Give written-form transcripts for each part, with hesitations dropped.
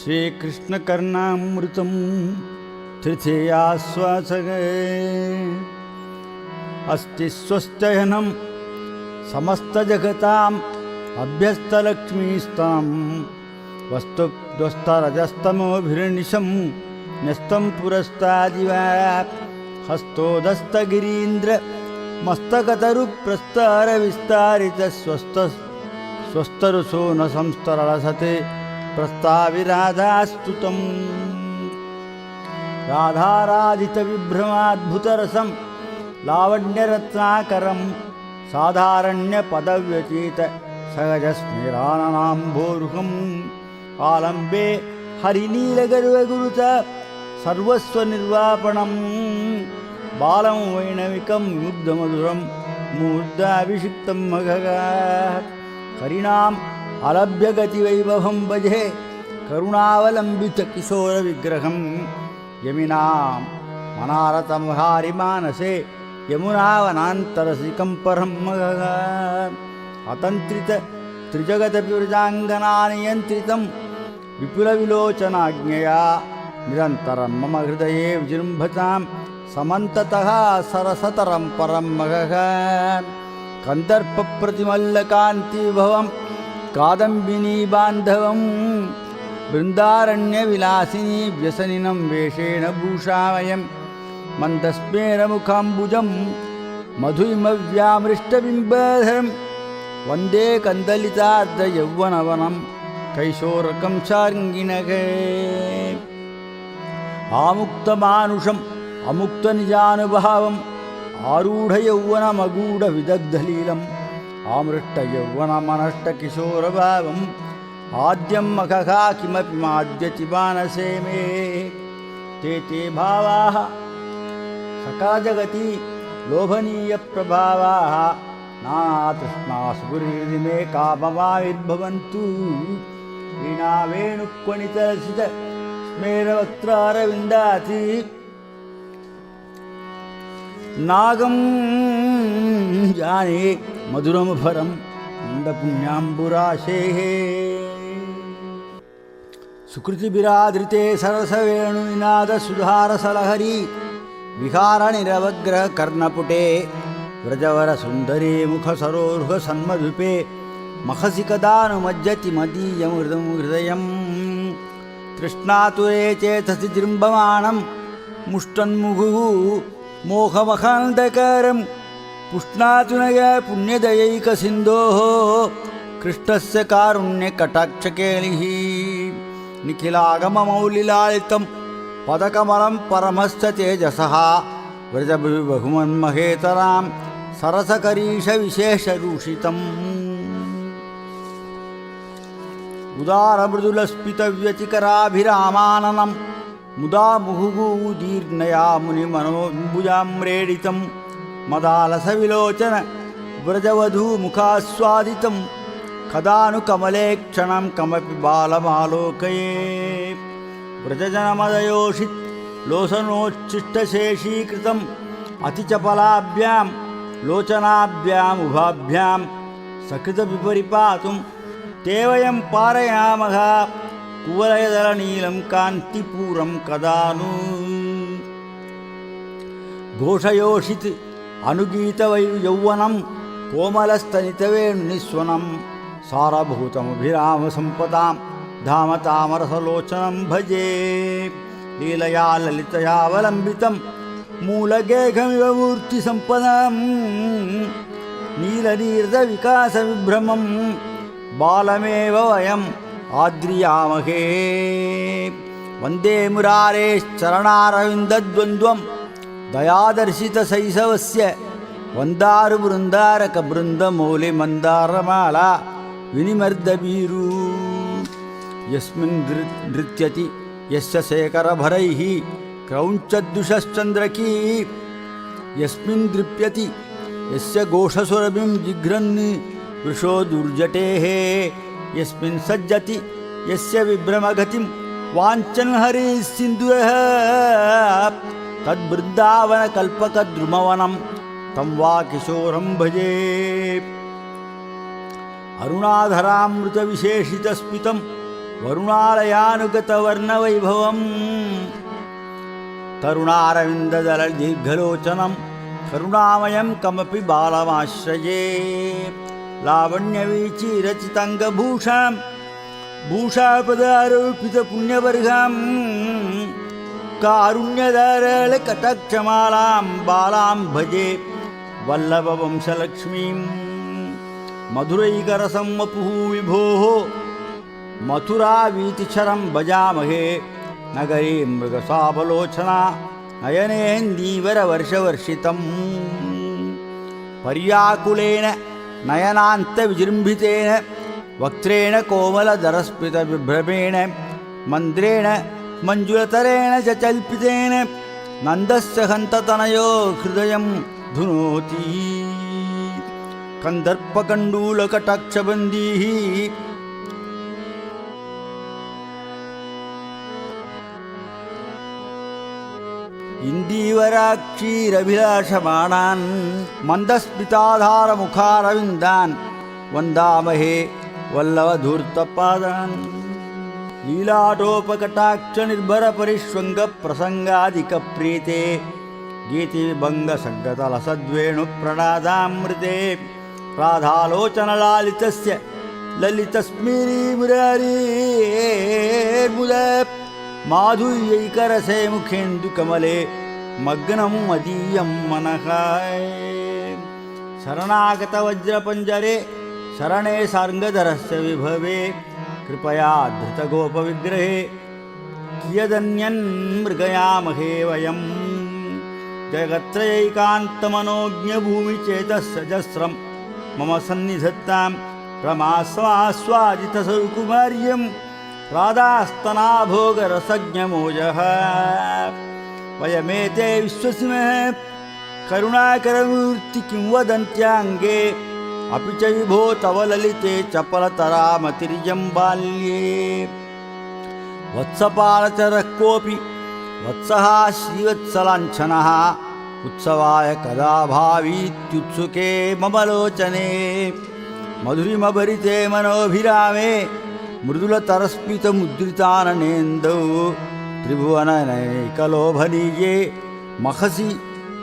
श्रीकृष्णकर्णामृतं तृतीयास्वासगे अस्ति स्वस्त्ययनं समस्तजगताम् अभ्यस्तलक्ष्मीस्तां वस्तुद्वस्तरजस्तमोभिर्निशं न्यस्तं पुरस्तादिव हस्तोदस्तगिरीन्द्र मस्तकतरुप्रस्तारविस्तारितस्वस्तरुसो न संस्तरलसते प्रस्ताविराधास्तुतं राधाराधितविभ्रमाद्भुतरसं लावण्यरत्नाकरं साधारण्यपदव्यतीत सहजस्मेराननाम्भोरुहम् आलम्बे हरिनीलगर्वगुरुत सर्वस्वनिर्वापणं बालं वैणविकं युग्धमधुरं मूर्धाभिषिक्तं मघगा हरिणाम् अलभ्यगतिवैभवं भजे करुणावलम्बितकिशोरविग्रहं यमिनां मनारतमहारिमानसे यमुनावनान्तरसिकं परं मघगा अतन्त्रित त्रिजगदपिवृजाङ्गनानियन्त्रितं विपुलविलोचनाज्ञया निरन्तरं मम हृदये विजृम्भतां समन्ततः सरसतरं परं मघगा कन्दर्पप्रतिमल्लकान्तिविभवं कादम्बिनी बान्धवं बृन्दारण्यविलासिनी व्यसनिनं वेषेण भूषामयं मन्दस्मेरमुखाम्बुजं मधुमव्यामृष्टबिम्बधरं वन्दे कन्दलितार्धयौवनवनं कैशोरकं शार्ङ्गिणगे आमुक्तमानुषम् अमुक्तनिजानुभावम् आरूढयौवनमगूढविदग्धलीलम् आमृष्टयौवनमनष्टकिशोरभावम् आद्यं मखगा किमपि माद्यति मानसे मे ते भावाः सकलजगति लोभनीयप्रभावाः नानातृष्णासुहृदि मे काममाविर्भवन्तु वीणावेणुक्वणितरसित स्मेरवक्त्रारविन्दाति नागं जाने मधुरमभरं नन्दपुण्याम्बुराशेः सुकृतिभिराधृते सरसवेणुनिनादसुधारसलहरी विहारनिरवग्रहकर्णपुटे व्रजवरसुन्दरे मुखसरोरुहसन्मधुपे महसि कदानुमज्जति मदीयमृदं हृदयं तृष्णातुरे चेतसि जृम्भमाणं मुष्टन्मुहुः मोहमखान्धकारं पुष्णातुनय पुण्यदयैकसिन्धोः कृष्णस्य कारुण्यकटाक्षकेलिः निखिलागममौलिलालितं पदकमलं परमस्य तेजसः व्रजबहुमन्महेतरां सरसकरीशविशेषरूषितम् उदारमृदुलस्फितव्यतिकराभिरामाननं मुदा मुहुगूदीर्णया मुनिमनोऽम्बुजाम्रेडितं मदालसविलोचन व्रजवधूमुखास्वादितं कदानुकमले क्षणं कमपि बालमालोकये व्रजजनमदयोषित् लोचनोच्छिष्टशेषीकृतम् अतिचपलाभ्यां लोचनाभ्यामुभाभ्यां सकृतविपरिपातुं ते वयं पारयामः कुवलयदलनीलं कान्तिपूरं कदानु घोषयोषित् अनुगीतवैयौवनं कोमलस्तनितवेणुनिस्वनं सारभूतमभिरामसम्पदां धामतामरसलोचनं भजे लीलया ललितयावलम्बितं मूलगेघमिव मूर्तिसम्पदां नीलनीर्दविकासविभ्रमं बालमेव वयम् आद्रियामहे वन्दे मुरारेश्चरणारविन्दद्वन्द्वं दयादर्शितशैशवस्य वन्दारुबृन्दारकबृन्दमौलिमन्दारमाला विनिमर्दभीरू यस्मिन् नृत्यति यस्य शेखरभरैः क्रौञ्चद्दुषश्चन्द्रकी यस्मिन् दृप्यति यस्य घोषसुरभिं जिघ्रन् वृषो दुर्जटेः यस्मिन् सज्जति यस्य विभ्रमगतिं वाञ्छन् हरिः सिन्धुरः तद्वृन्दावनकल्पकद्रुमवनं तं वा किशोरं भजे अरुणाधरामृतविशेषितस्मितं वरुणालयानुगतवर्णवैभवम् तरुणारविन्ददलदीर्घलोचनं करुणामयं कमपि बालमाश्रये लावण्यवीचिरचितङ्गभूषां भूषापदारोपितपुण्यवर्गां कारुण्यधारलकटाक्षमालां बालां भजे वल्लभवंशलक्ष्मीं मधुरैकरसं वपुः विभोः मथुरावीतिचरं भजामहे नगरी मृगसावलोचना नयनेन्दीवरवर्षवर्षितं पर्याकुलेन नयनान्तविजृम्भितेन वक्त्रेण कोमलदरस्फुटविभ्रमेण मन्द्रेण मञ्जुलतरेण च चल्पितेन नन्दस्य हन्ततनयो हृदयं धुनोति कन्दर्पकण्डूलकटाक्षबन्धीः इन्दीवराक्षीरभिलाषमाणान् मन्दस्मिताधारमुखारविन्दान् वन्दामहे वल्लभधूर्तपादान् लीलाटोपकटाक्षनिर्भरपरिष्वङ्गप्रसङ्गादिकप्रीते गीतिविभङ्गसङ्गतलसद्वेणुप्रणादामृते राधालोचनलालितस्य ललितस्मिरीमुरारीर्मुद माधुर्यैकरसे मुखेन्दुकमले मग्नं मदीयं मनः शरणागतवज्रपञ्जरे शरणे सार्ङ्गधरस्य विभवे कृपया धृतगोपविग्रहे कियदन्यन्मृगयामहे वयं जगत्त्रयैकान्तमनोज्ञभूमिचेतःसजस्रं मम सन्निधत्तां रमास्वादितसौकुमार्यं राधास्तनाभोगरसज्ञमोजः वयमेते विश्वसिमः करुणाकरमूर्ति किं वदन्त्याङ्गे अपि च विभो तव ललिते चपलतरामतिर्यं बाल्ये वत्सपालचरः कोऽपि वत्सः श्रीवत्सलाञ्छनः उत्सवाय कदा भावीत्युत्सुके मम लोचने मधुरिमभरिते मनोभिरामे मृदुलतरस्मितमुद्रिताननेन्दौ त्रिभुवननैकलोभनीये महसि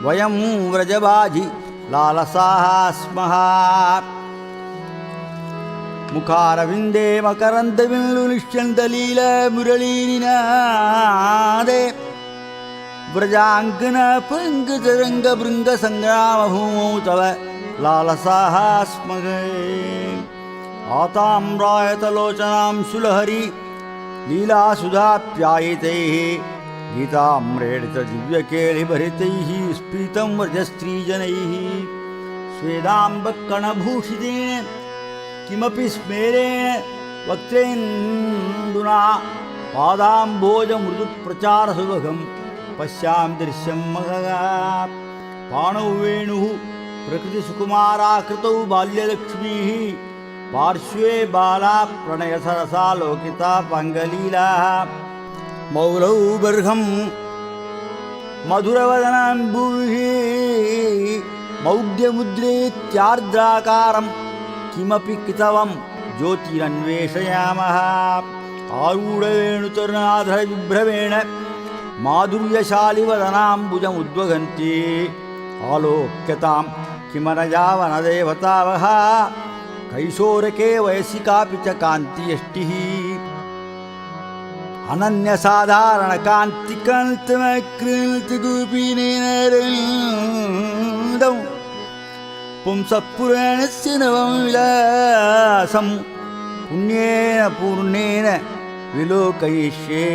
वयं व्रजबाजि लालसाः स्मः मुखारविन्दे मकरन्दबिन्दुनिश्चन्दलीलमुरलीनिनादे व्रजाङ्गनपङ्कजरङ्गभृङ्गसङ्ग्रामभूमौ तव लालसाः स्मः आताम्रायतलोचनां सुलहरी लीलासुधाप्यायितैः गीताम्रेणितदिव्यकेलिभरितैः स्फीतं व्रजस्त्रीजनैः स्वेदाम्बकणभूषितेन किमपि स्मेरेण वक्त्रेन्दुना पादाम्बोजमृदुप्रचारसुभगं पश्यां दृश्यं महगा पाणौ वेणुः प्रकृतिसुकुमाराकृतौ बाल्यलक्ष्मीः पार्श्वे बाला प्रणयसरसा लोकिता पङ्गलीलाः मौलौ बर्हं मधुरवदनाम्बुः मौग्ध्यमुद्रेत्यार्द्राकारं किमपि कितवं ज्योतिरन्वेषयामः आरूढवेणुतरुणाधरविभ्रमेण माधुर्यशालिवदनाम्बुजमुद्वहन्ति आलोक्यतां किमनजावनदेवतावः कैशोरके वयसि कापि च कान्तियष्टिः अनन्यसाधारणकान्तिकान्तमकृतिगोपीनेन पुंसपुराणस्य नवं विलासं पुण्येन पूर्णेन विलोकयिष्ये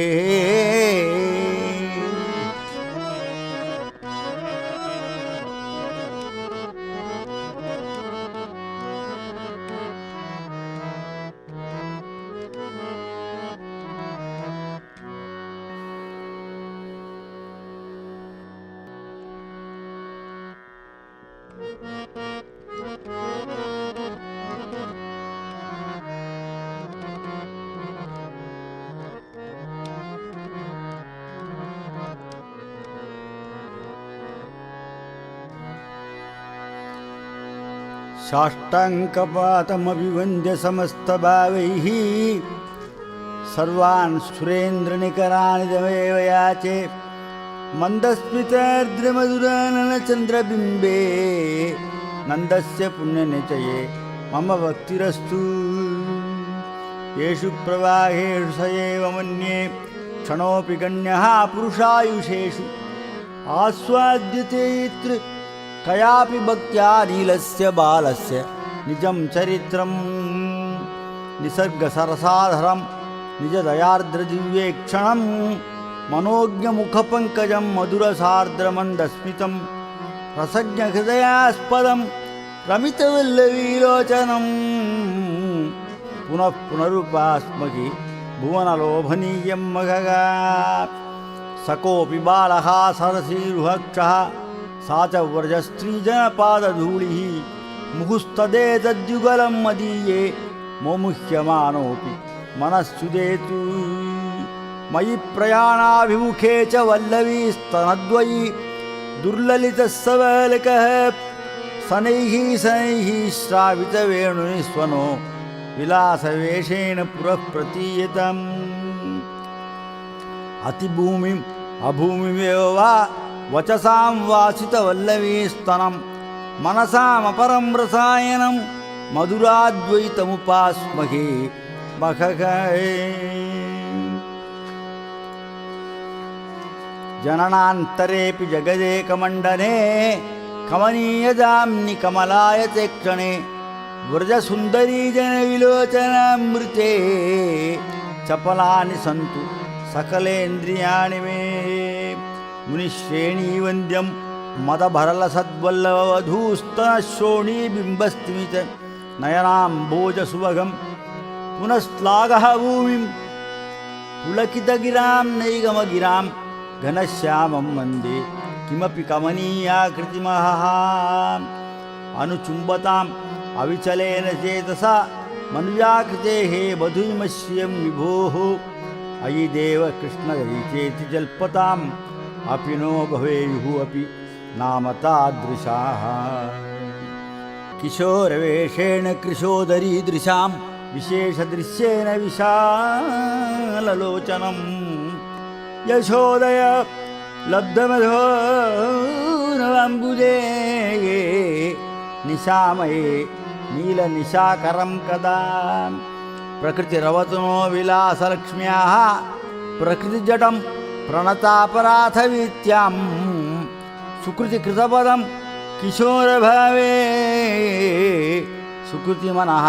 साष्टाङ्गपातमभिवन्द्य समस्तभावैः सर्वान् सुरेन्द्रनिकराणि तमेव याचे मन्दस्मितार्द्रमधुराननचन्द्रबिम्बे नन्दस्य पुण्यनिचये मम भक्तिरस्तु येषु प्रवाहेषु स एव मन्ये क्षणोऽपि गण्यः पुरुषायुषेषु आस्वाद्यते यत्र कयापि भक्त्या नीलस्य बालस्य निजं चरित्रं निसर्गसरसाधरं निजदयार्द्रदिव्येक्षणं मनोज्ञमुखपङ्कजं मधुरसार्द्रमन्दस्मितं रसज्ञहृदयास्पदं रमितवल्लवीलोचनं पुनः पुनरुपास्महि भुवनलोभनीयं मघगा सकोऽपि बालः सरसीरुहक्षः सा च व्रजस्त्रीजनपादधूलिः मुहुस्तदेतद्युगलं मदीये मोमुह्यमानोऽपि मनस्सुदेतु मयि प्रयाणाभिमुखे च वल्लवी स्तनद्वयी दुर्ललितः सबालकः शनैः शनैः श्रावितवेणुनिस्वनो विलासवेषेण पुरः प्रतीयतम् अतिभूमिम् अभूमिमेव वा वचसां वासितवल्लवीस्तनं मनसामपरं रसायनं मधुराद्वैतमुपास्महे मखगे जननान्तरेऽपि जगदेकमण्डने कमनीयदाम्नि कमलायते क्षणे व्रजसुन्दरी जनविलोचनामृते चपलानि सन्तु सकलेन्द्रियाणि मे मुनिश्रेणीवन्द्यं मदभरलसद्वल्लभवधूस्तनश्रोणीबिम्बस्तिमित नयनाम्भोजसुभगं पुनस्लागः भूमिं पुलकितगिरां नैगमगिरां घनश्यामं वन्दे किमपि कमनीयाकृतिमहः अनुचुम्बताम् अविचलेन चेतसा मनुजाकृतेः मधुमश्रियं विभोः अयि देव कृष्णदयि चेति जल्पताम् अपि नो भवेयुः अपि नाम तादृशाः किशोरवेषेण कृशोदरीदृशां विशेषदृश्येन विशाललोचनं यशोदय लब्धमधोरम्बुजे निशामये नीलनिशाकरं कदा प्रकृतिरवतनो विलासलक्ष्म्याः प्रकृतिजटं प्रणतापराधवीत्यां सुकृतिकृतपदं किशोरभावे सुकृतिमनः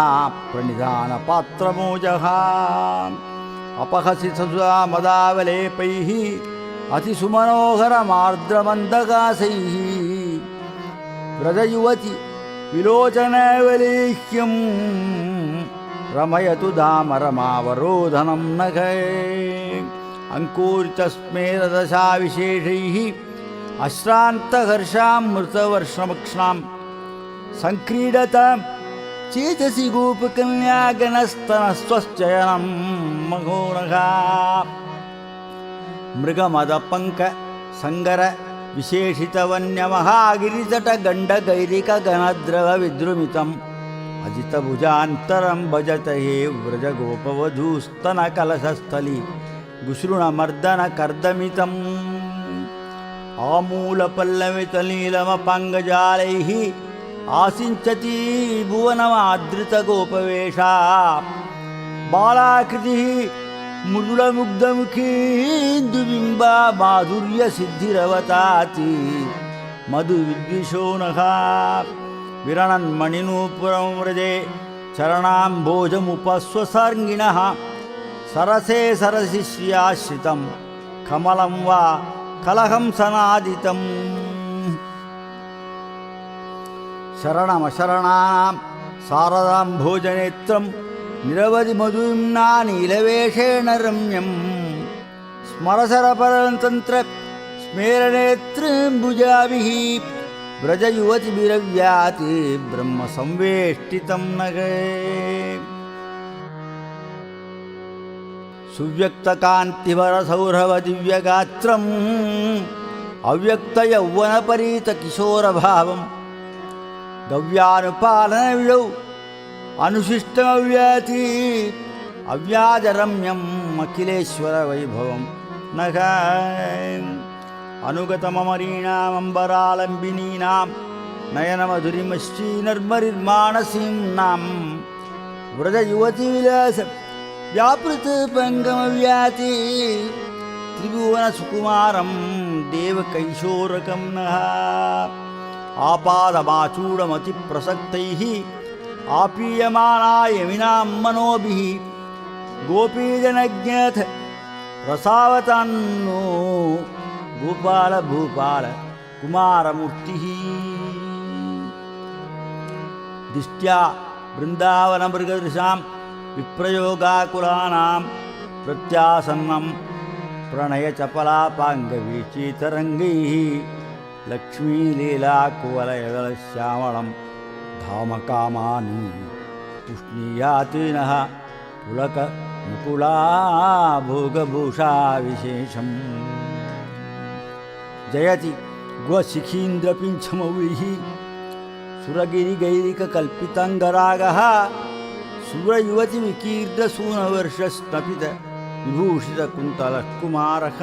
प्रणिधानपात्रमोजः अपहसि ससुधा मदावलेपैः अतिसुमनोहरमार्द्रमन्दकासैः व्रजयुवति विलोचनावलेह्यं रमयतु धामरमावरोधनं नखे अङ्कुरितस्मेरदशाविशेषैः अश्रान्तहर्षामृतवर्षमक्ष्णां सङ्क्रीडतां चेतसि गोपकन्यागणस्तनस्वश्चयनं मघोनघा मृगमदपङ्क सङ्गर विशेषितवन्यमहागिरितटगण्डगैरिकगणद्रवविद्रुमितम् अजितभुजान्तरं भजत हे व्रजगोपवधूस्तनकलशस्थली गुश्रुणमर्दनकर्दमितम् आमूलपल्लवितनीलमपाङ्गजालैः आसिञ्चति भुवनमादृतगोपवेशा बालाकृतिः मृदुलमुग्धमुखीन्दुबिम्बा माधुर्यसिद्धिरवताति मधुविद्विषोणः विरणन्मणिनूपुरं व्रजे चरणाम्भोजमुपस्वसर्गिणः सरसे सरसि श्रियाश्रितं कमलं वा कलहंसनादितं शरणमशरणानां शारदाम्भोजनेत्रं निरवधि मधुम्ना नीलवेषेण रम्यं स्मरसरपरतन्त्र स्मेरनेत्रम्बुजाभिः व्रजयुवतिभिरव्याति ब्रह्मसंवेष्टितं नगे सुव्यक्तकान्तिभरसौरभदिव्यगात्रम् अव्यक्तयौवनपरीतकिशोरभावं गव्यानुपालनविधौ अनुशिष्टमव्याति अव्याजरम्यम् अखिलेश्वरवैभवं नघ अनुगतममरीणामम्बरालम्बिनीनां नयनमधुरिमश्रीनर्मरिर्माणसीम्नां व्रजयुवतीविलास व्यापृतपङ्गमव्याति त्रिभुवनसुकुमारं देवकैशोरकं नः आपादमाचूडमतिप्रसक्तैः आपीयमानाय यमिनां मनोभिः गोपीजनज्ञाथ रसावतान्नो गोपाल भूपाल कुमारमूर्तिः दिष्ट्या वृन्दावनमृगदृशां विप्रयोगाकुलानां प्रत्यासन्नं प्रणयचपलापाङ्गवीचितरङ्गैः लक्ष्मीलीलाकुवलयदलश्यामलं धामकामानि पुष्णीयाति नः पुलकमुकुला भोगभूषा विशेषम् जयति गोशिखीन्द्रपिञ्छमौलिः सुरगिरिगैरिककल्पिताङ्गरागः सुरयुवतिविकीर्णसूनवर्षस्नपित विभूषितकुन्तलः कुमारः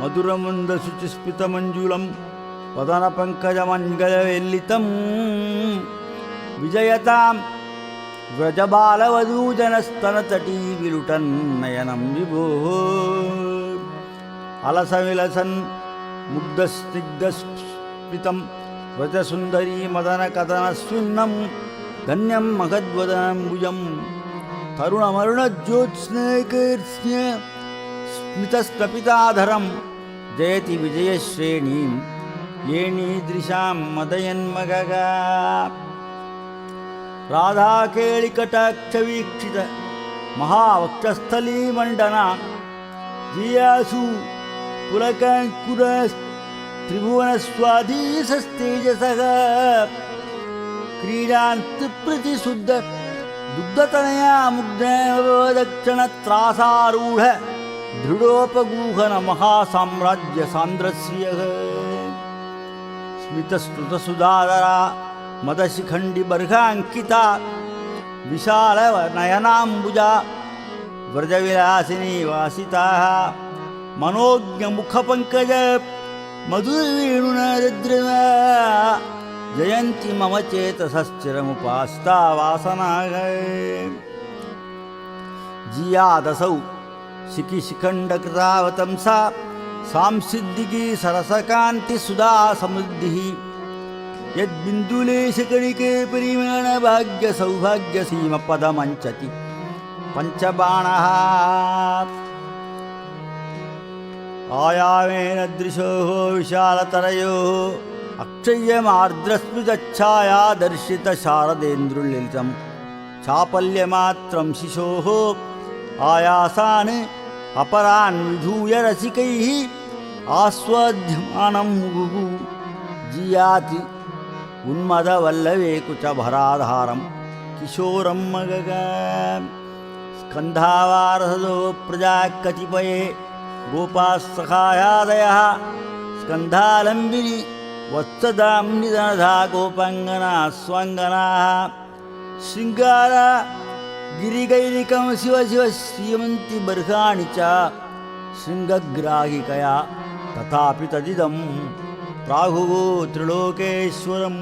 मधुरमन्दशुचिस्मितमञ्जुलं वदनपङ्कजमञ्गलवेल्लितं विजयतां व्रजबालवधूजनस्तनतटी विलुटन्नयनं विभोः अलसविलसन् मुग्धस्निग्धस्फीतं व्रजसुन्दरी मदनकदनस्विन्नं धन्यं महद्वदनम्बुजं तरुणमरुणज्योत्स्नैकर्ष्य स्मितस्तपिताधरं जयति विजयश्रेणीं येणीदृशां मदयन्मगगा राधाकेलिकटाक्षवीक्षित महावक्षस्थलीमण्डना जियासु पुलकाङ्कुर त्रिभुवनस्वाधीशस्तेजसः क्रीडान्तिप्रतिशुद्ध दुग्धतनया मुग्धदक्षिणत्रासारूढ दृढोपगूहन महासाम्राज्यसान्द्रस्यः स्मितस्तुतसुधाधरा मदशिखण्डिबर्हाङ्किता विशालनयनाम्बुजा व्रजविलासिनी वासिताः मनोज्ञमुखपङ्कज मधुरवेणुनारद्रमा जयन्ति मम चेतसश्चिरमुपास्ता वासनाः जियादसौ शिखिशिखण्डकृतावतंसा सांसिद्धिकी सरसकान्तिसुधा समृद्धिः यद्बिन्दुलेशकणिके परिमाणभाग्यसौभाग्यसीमपदमञ्चति पञ्चबाणः आयामेन दृशोः विशालतरयोः अक्षय्यमार्द्रस्मितच्छाया दर्शितशारदेन्द्रुललितं चापल्यमात्रं शिशोः आयासान् अपरान् विधूय रसिकैः आस्वाद्यमानं मुहुः जियाति उन्मदवल्लवे कुचभराधारं किशोरं मगगा स्कन्धावारसदो प्रजा कतिपये गोपासखायादयः स्कन्धालम्बिनी वत्सदाम्निदनधा गोपाङ्गना स्वाङ्गनाः शृङ्गार गिरिगैरिकं शिव शिव श्रीमन्ति बर्हाणि च शृङ्गग्राहिकया तथापि तदिदं प्राहुः त्रिलोकेश्वरम्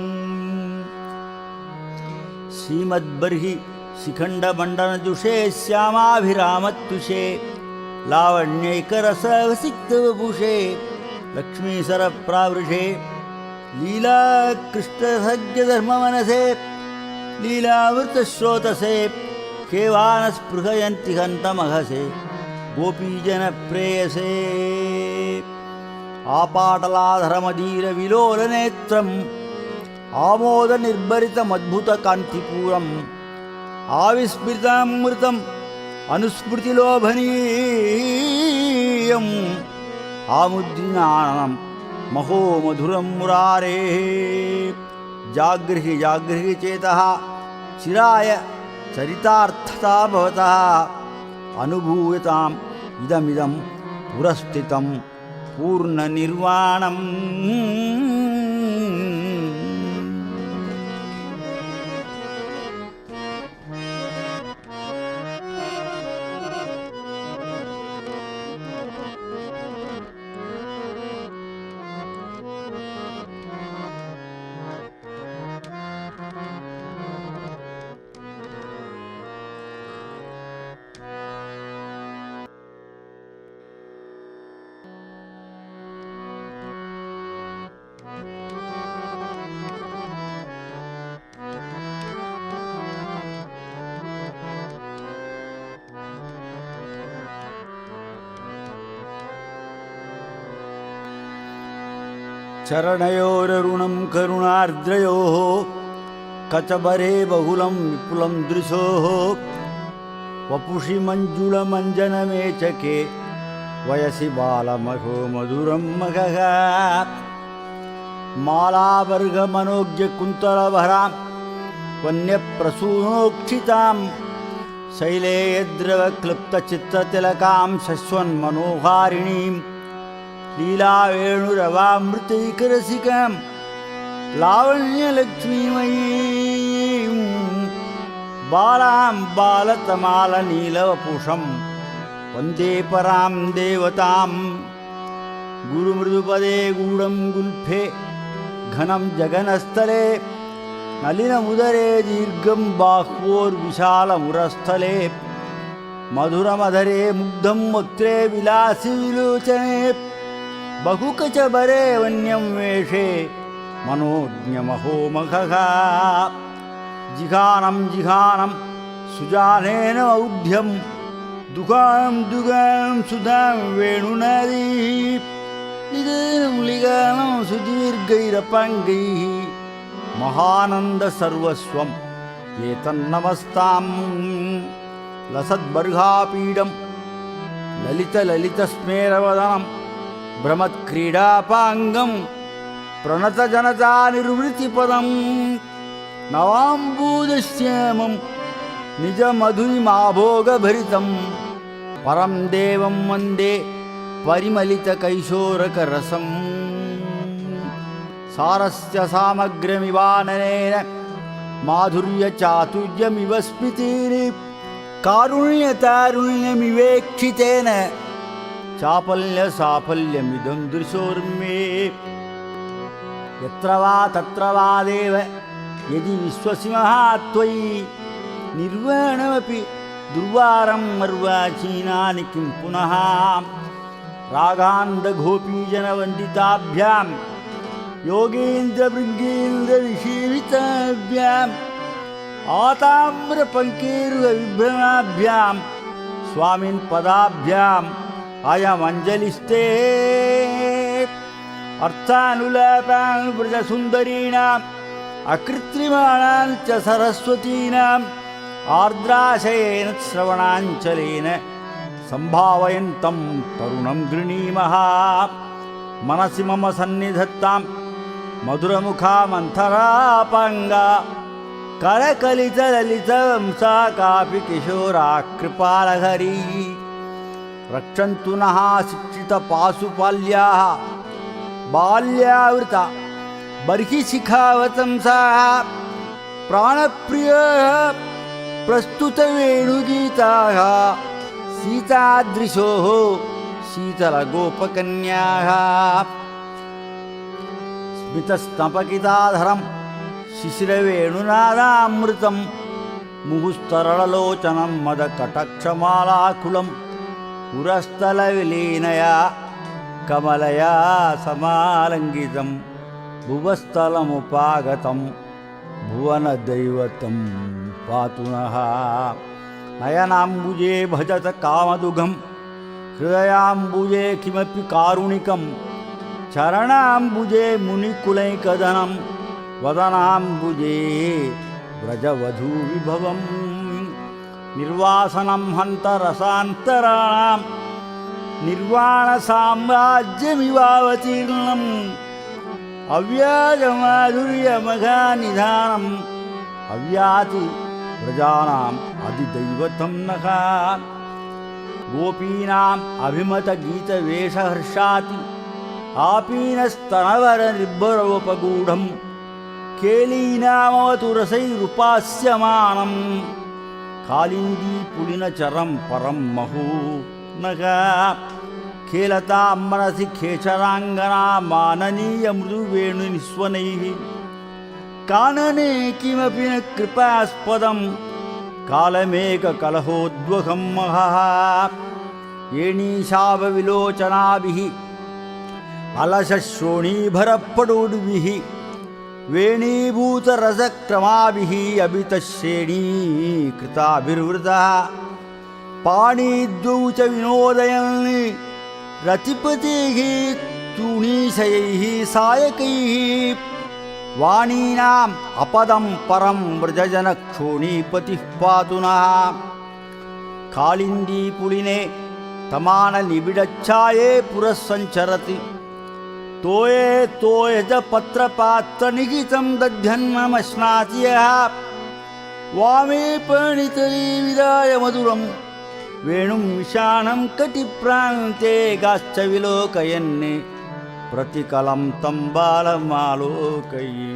श्रीमद्बर्हि शिखण्डमण्डनजुषे श्यामाभिरामत्युषे लावण्यैकरसवसिक्तवपुषे लक्ष्मीसरप्रावृषे लीलाकृष्णसज्जधर्ममनसे लीलावृतश्रोतसे केवानस्पृहयन्ति हन्तमहसे गोपीजनप्रेयसे आपाटलाधरमधीरविलोलनेत्रम् आमोदनिर्भरितमद्भुतकान्तिपूरम् आविस्मृतामृतम् अनुस्मृतिलोभनीयम् आमुद्रिनानं महो मधुरं मुरारेः जागृहि जागृहि चेतः चिराय चरितार्थता भवतः अनुभूयताम् इदमिदं पुरस्थितं पूर्णनिर्वाणम् चरणयोररुणं करुणार्द्रयोः कचबरे बहुलं विपुलं दृशोः वपुषि मञ्जुलमञ्जनमेचके वयसि बालमघो मधुरं मघः मालावर्गमनोज्ञकुन्तलभरां वन्यप्रसूनोक्षितां शैले द्रवक्लुप्तचित्रतिलकां शश्वन्मनोहारिणीं लीलावेणुरवामृतैकरसिकां लावण्यलक्ष्मीमयीं बालां बालतमालनीलवपुषं वन्दे परां देवतां गुरुमृदुपदे गूढं गुल्फे घनं जगनस्थले नलिनमुदरे दीर्घं बाह्वोर्विशालमुरस्थले मधुरमधरे मुग्धं वक्त्रे विलासि विलोचने बहुकचबरे वन्यं वेषे मनोज्ञमहोमखः जिघानं सुजानेन औढ्यं दुगानं सुधां वेणुनादी लिगानं सुदीर्घैरपाङ्गैः महानंद सर्वस्वं एतन्नमस्तां लसद्बर्हापीडं ललितस्मेरवदनं भ्रमत्क्रीडापाङ्गं प्रणतजनता निर्वृतिपदं नवाम्बूदश्यामं निजमधुरिमाभोगभरितं परं देवं वन्दे परिमलितकैशोरकरसम् सारस्य सामग्र्यमिवाननेन माधुर्यचातुर्यमिव स्मितेन कारुण्यतारुण्यमिवेक्षितेन चापल्यसाफल्यमिदं दृशोर्मे यत्र वा तत्र वा देव यदि विश्वसिमः त्वयि निर्वाणमपि दुर्वारं मर्वाचीनानि किं पुनः रागान्धगोपीजनवन्दिताभ्यां योगेन्द्रभृङ्गेन्द्रविषीविताभ्याम् आताम्रपङ्केरुहविभ्रमाभ्यां स्वामिन् पदाभ्याम् अयमञ्जलिस्ते अर्थानुलापानुव्रजसुन्दरीणाम् अकृत्रिमाणां च सरस्वतीनाम् आर्द्राशयेन श्रवणाञ्चलेन सम्भावयन्तं तरुणं गृणीमः मनसि मम सन्निधत्तां मधुरमुखामन्थरापाङ्गा करकलितललितवंसा कापि किशोरा कृपालहरी रक्षन्तु नः शिक्षितपाशुपाल्याः बाल्यावृता बर्हिशिखावतंसाः प्राणप्रियाः प्रस्तुतवेणुगीताः सीतादृशोः शीतलगोपकन्याः स्मितस्तपकिताधरं शिशिरवेणुनादामृतं मुहुस्तरललोचनं मदकटक्षमालाकुलं पुरस्थलविलीनया कमलया समालङ्गितं भुवस्थलमुपागतं भुवनदैवतं पातु नः नयनाम्बुजे भजत कामदुघं हृदयाम्बुजे किमपि कारुणिकं चरणाम्बुजे मुनिकुलैकदनं वदनाम्बुजे व्रजवधूविभवं निर्वासनं हन्तरसान्तराणां निर्वाणसाम्राज्यमिवावतीर्णम् अव्याजमाधुर्यमघानिधानम् अव्याति व्रजानाम् अधिदैवतं नः गोपीनाम् अभिमतगीतवेषहर्षाति आपीनस्तनवरनिर्भरोपगूढं केलीनामवतु रसैरुपास्यमानं कालिन्दीपुलिनचरं परं महू नः खेलतां मनसि खेचराङ्गना माननीयमृदुवेणुनिस्वनैः कानने किमपि न कृपास्पदं कालमेककलहोद्वहं महः येणीशावविलोचनाभिः अलशश्रोणीभरपडोड्भिः वेणीभूतरसक्रमाभिः अभितश्रेणीकृताभिर्वृतः पाणिद्वौ च विनोदयन् रतिपतेः स्तूणीशयैः सायकैः वाणीनाम् अपदं परं व्रजजनक्षोणीपतिः पातु नः कालिन्दी पुलिने तमाननिबिडच्छाये पुरः सञ्चरति तोये तोयजपत्रपात्रनिहितं दध्यन्नमश्नाति यः वामे परिणितये विदाय मधुरं वेणुं विषाणं कटिप्रान्ते गाश्च विलोकयन् प्रतिकलं तं बालमालोकये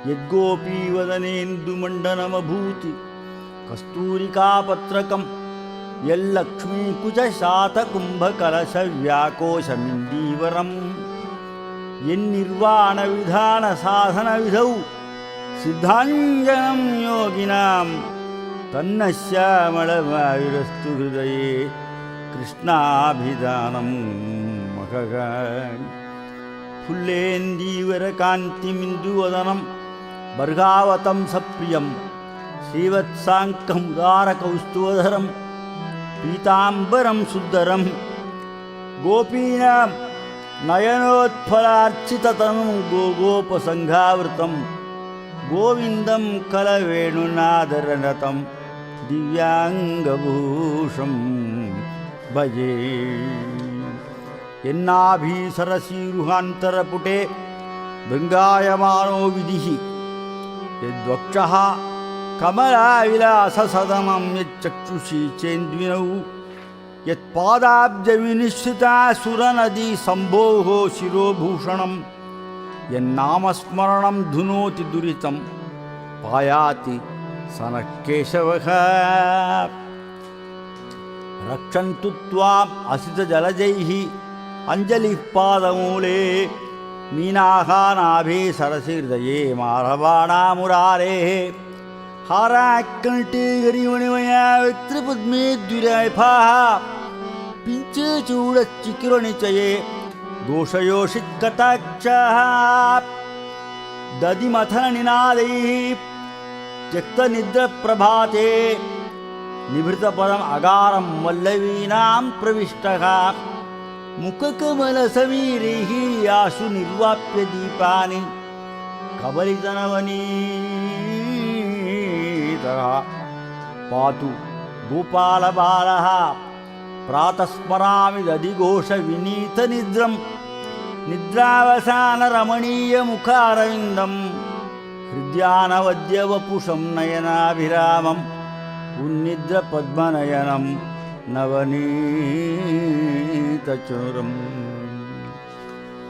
यद्गोपीवदनेन्दुमण्डनमभूति कस्तूरिकापत्रकं यल्लक्ष्मीकुचशातकुम्भकलशव्याकोशमिन्दीवरं यन्निर्वाणविधानसाधनविधौ सिद्धाञ्जनं योगिनां तन्न श्यामलमायुरस्तु हृदये कृष्णाभिधानं महः फुल्लेन्दीवरकान्तिमिन्दुवदनं बर्गावतं सप्रियं श्रीवत्साङ्कमुदारकौस्तुवधरं पीताम्बरं सुन्दरं गोपीनां नयनोत्फलार्चिततनुं गोगोपसङ्घावृतं गोविन्दं कलवेणुनादरनतं दिव्याङ्गभूषं भजे यन्नाभीसरसीरुहान्तरपुटे भृङ्गायमानो विधिः यद्वक्षः कमलाविलाससदनं यच्चक्षुषी चेन्द्विनौ यत्पादाब्जविनिश्रिता सुरनदी सम्भोः शिरोभूषणं यन्नामस्मरणं धुनोति दुरितं पायाति सनः केशवः रक्षन्तु त्वाम् असितजलजैः अञ्जलिः पादमूले मीनाः नाभे सरसिहृदये मारवाणा मुरारेः हाराकण्ठे हरिमणिमया वक्त्रपद्मे द्विरेफाः पिञ्चचूडच्चिकिरणिचये दोषयोषित्कटाक्षाः दधिमथननिनादैः त्यक्तनिद्रप्रभाते निभृतपदम् अगारं वल्लवीनां प्रविष्टः मुखकमलसमीरैः आशु निर्वाप्य दीपानि कबलितनवनीतः पातु गोपालबालः प्रातस्मरामि दधिघोषविनीतनिद्रं निद्रावसानरमणीयमुखारविन्दं हृद्यानवद्यवपुषं नयनाभिरामम् उन्निद्रपद्मनयनं नवनीतचुरम्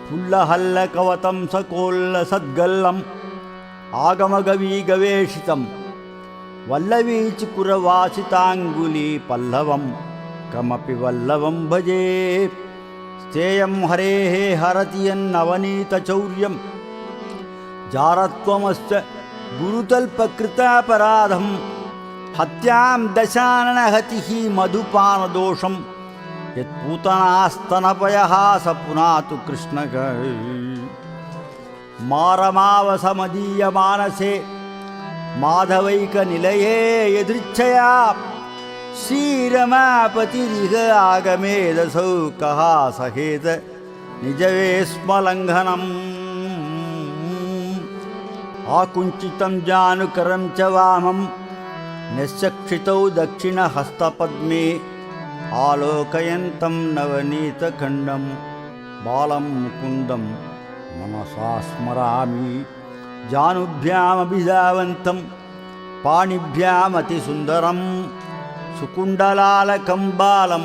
फुल्लहल्लकवतं सकोल्लसद्गल्लम् आगमगवीगवेषितं वल्लवीचिपुरवासिताङ्गुलीपल्लवं कमपि वल्लभं भजे स्थेयं हरेः हरति यन्नवनीतचौर्यं जारत्वमश्च गुरुतल्पकृतापराधं हत्यां दशाननहतिः मधुपानदोषं यत्पूतनास्तनपयः स पुनातु कृष्णः मारमावसमदीयमानसे माधवैकनिलये यदृच्छया श्रीरमापतिरिह आगमेदसौ कः सहेत निजवेश्मलङ्घनम् आकुञ्चितं जानुकरं च वामं निश्चक्षितौ दक्षिणहस्तपद्मे आलोकयन्तं नवनीतखण्डं बालं मुकुन्दं मनसा स्मरामि जानुभ्यामभिधावन्तं पाणिभ्यामतिसुन्दरं सुकुण्डलालकं बालं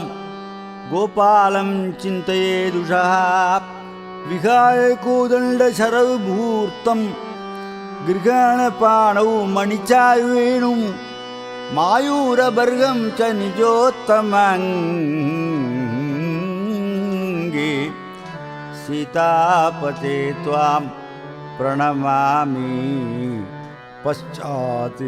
गोपालं चिन्तयेदुषः विहाय कोदण्डशरौ मुहूर्तं गृहाणपाणौ मणिचायुवेणुं मायूरबर्गं च निजोत्तमाङ्गे सीतापते त्वां प्रणमामि पश्चात्।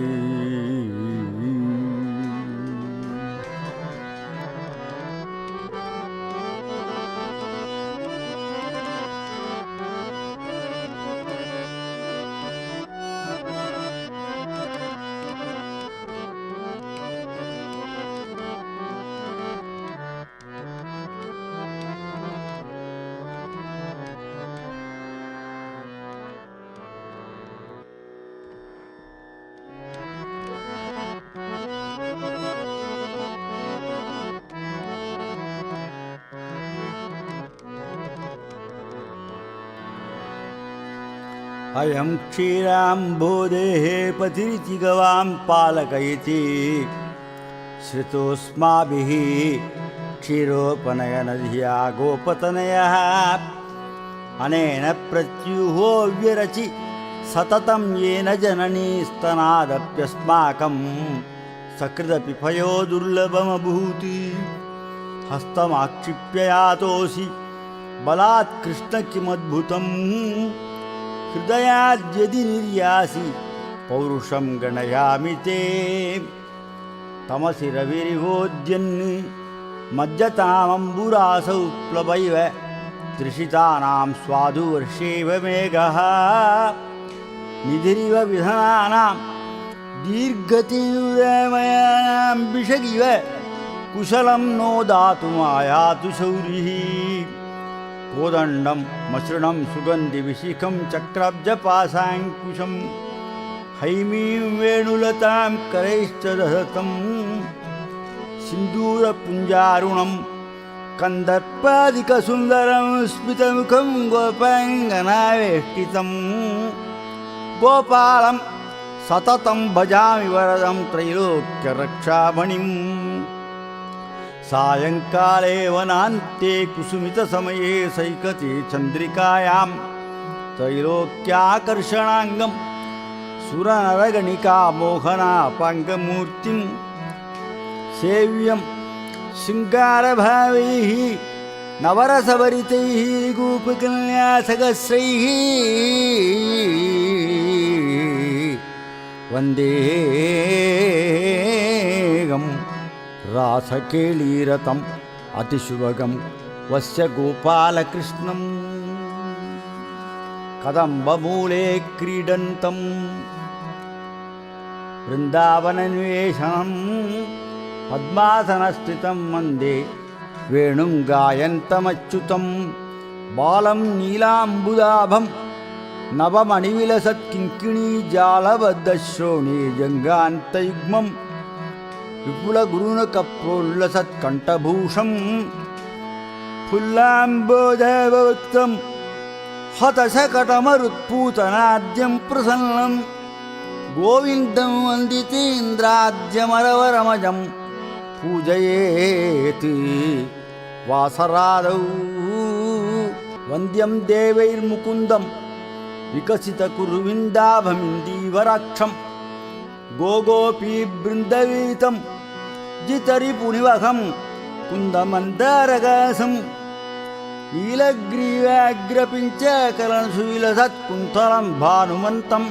अयं क्षीराम्भोदेः पतिरिति गवां पालकयति श्रुतोऽस्माभिः क्षीरोपनयनधिया गोपतनयः अनेन प्रत्यूहो व्यरचि सततं येन जननी स्तनादप्यस्माकं सकृदपि पयो दुर्लभमभूति हस्तमाक्षिप्य यातोऽसि बलात् कृष्ण किमद्भुतं हृदयाद्यदि निर्यासि पौरुषं गणयामि ते तमसि रविरिवोद्यन् मज्जतामम्बुरासौ प्लवैव त्रिषितानां स्वादुवर्षेव मेघः निधिरिव विधनानां दीर्घतियुरमयानां विषगिव कुशलं नो दातुमायातु शौरिः कोदण्डं मसृणं सुगन्धिविशिखं चक्राब्जपाशाङ्कुशं हैमीं वेणुलतां करैश्च दधतं सिन्दूरपुञ्जारुणं कन्दर्पादिकसुन्दरं स्मितमुखं गोपाङ्गनावेष्टितं गोपालं सततं भजामि वरदं त्रैलोक्यरक्षामणिम् सायंकाले वनान्ते कुसुमितसमये सैकते चन्द्रिकायां त्रैलोक्याकर्षणाङ्गं सुरनरगणिका मोहनापाङ्गमूर्तिं सेव्यं शृङ्गारभावैः नवरसभरितैः गोपकन्यासहस्रैः वन्देऽहं रासकेळीरतम् अतिशुभगं वस्य गोपालकृष्णं कदम्बमूले क्रीडन्तं वृन्दावननिवेशनं पद्मासनस्थितं वन्दे वेणुं गायन्तमच्युतं बालं नीलाम्बुदाभं नवमणिविलसत्किङ्किणीजालबद्धश्रोणे जङ्गान्तयुग्मं विपुलगुरुनकप्रोल्लसत्कण्ठभूषं फुल्लाम्बोधवक्त्रं हतशकटमरुत्पूतनाद्यं प्रसन्नं गोविन्दं वन्दितेन्द्राद्यमरवरमजं पूजयेत् वासरादौ वन्द्यं देवैर्मुकुन्दं विकसितकुरुविन्दाभमिन्दीवराक्षं गोगोपीबृन्दवीतं जितरिपुनिवहं कुन्दमन्दारगासं नीलग्रीवाग्रपिञ्चकलनसुविलसत्कुन्तलं भानुमन्तं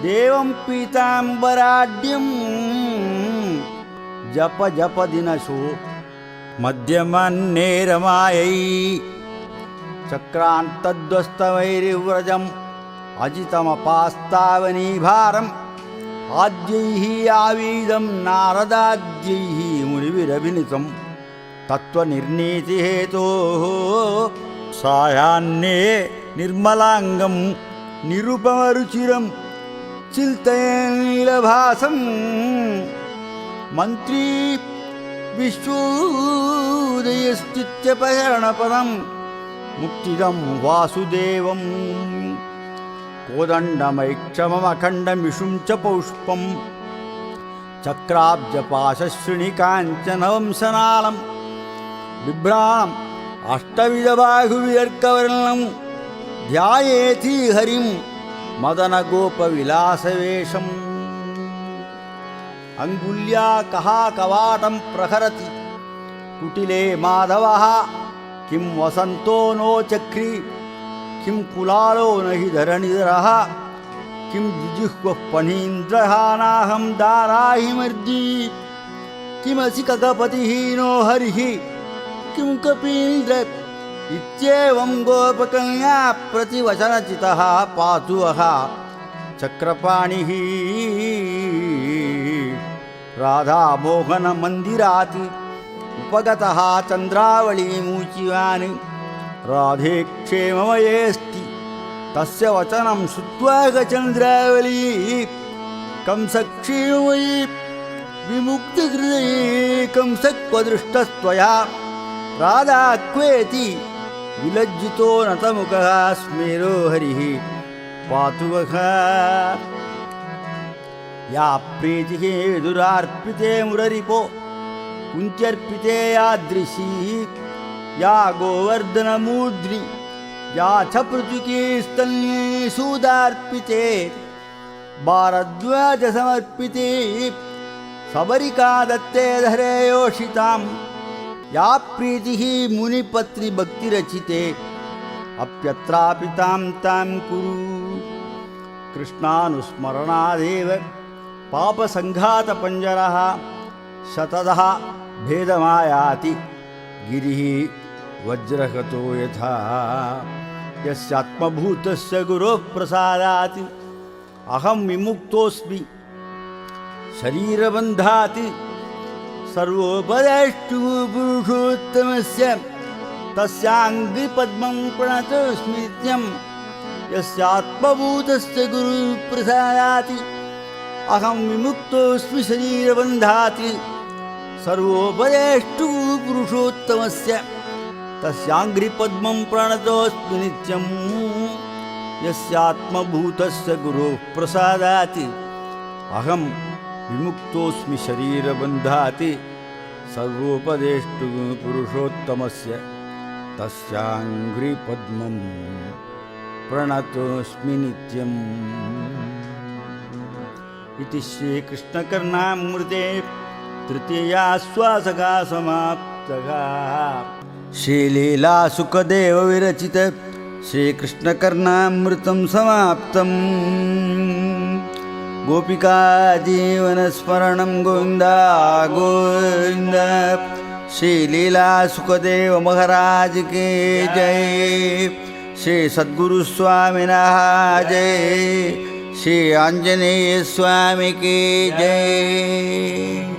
देवं पीताम्बराढ्यं जप जप दिनशो मध्यमन्नेरमायै चक्रान्तध्वस्तवैर्व्रजम् अजितमपास्तावनीभारम् आद्यैः आवीदं नारदाद्यैः मुनिभिरभिनीतं तत्त्वनिर्णीतिहेतोः सायान्ने निर्मलाङ्गं निरुपमरुचिरं चिन्तयन् नीलभासं मन्त्री विश्वोदयश्चित्यपहरणपदं मुक्तिदं वासुदेवं कोदण्डमैक्षममखण्डमिषुं च पौष्पं चक्राब्जपाशश्रिणिकाञ्चनवंशनालं बिभ्राणम् अष्टविधबाहुविर्कवर्णं ध्यायेति हरिं मदनगोपविलासवेशम् अङ्गुल्या कः कवाटं प्रहरति कुटिले माधवः किं वसन्तो नो चक्री किं कुलालो न हि धरणिधरः किं जिजिह्वः फणीन्द्रः नाहं दाराहिमर्दी किमसि खगपतिः नो हरिः किं कपीन्द्र इत्येवं गोपकन्या प्रतिवचनचितः पातु वः चक्रपाणिः राधामोहनमन्दिरात् उपगतः चन्द्रावळीमूचिवान् राधे क्षेममयेऽस्ति तस्य वचनं श्रुत्वा चन्द्रावली कंसक्षेममयी विमुक्तहृदये कंसक्वदृष्टस्त्वया राधा क्वेति विलज्जितो नतमुखः स्मेरो हरिः पातु वः या प्रीतिः विदुरार्पिते मुररिपो कुञ्चर्पिते यादृशी या गोवर्धनमूर्ध्नि या च पृथुकी स्तन्ये सूदार्पिते भारद्वाजसमर्पिते सबरिका दत्ते धरे योषितां या प्रीतिः मुनिपत्रिभक्तिरचिते अप्यत्रापि तां कुरु कृष्णानुस्मरणादेव पापसङ्घातपञ्जरः शतदः भेदमायाति गिरिः वज्रगतो यथा यस्यात्मभूतस्य गुरोः प्रसादात् अहं विमुक्तोऽस्मि शरीरबन्धात् सर्वोपदेष्टु पुरुषोत्तमस्य तस्याङ्घ्रिपद्मं प्रणतोऽस्मि नित्यं यस्यात्मभूतस्य गुरुप्रसादात् अहं विमुक्तोऽस्मि शरीरबन्धात् सर्वोपदेष्टु पुरुषोत्तमस्य तस्याङ्घ्रिपद्मं प्रणतोऽस्मि नित्यं यस्यात्मभूतस्य गुरोः प्रसादात् अहं विमुक्तोऽस्मि शरीरबन्धात् सर्वोपदेष्टु पुरुषोत्तमस्य तस्याङ्घ्रिपद्मं प्रणतोऽस्मि नित्यम् इति श्रीकृष्णकर्णामृते तृतीयाश्वासगा समाप्तः श्रीलीलासुखदेव विरचित श्रीकृष्णकर्णामृतं समाप्तम् गोपिका जीवनस्मरणं गोविन्द गोविन्द श्रीलीलासुखदेव महाराज के जय श्री सद्गुरु स्वामिनः जय श्री आंजनेय स्वामी की जय।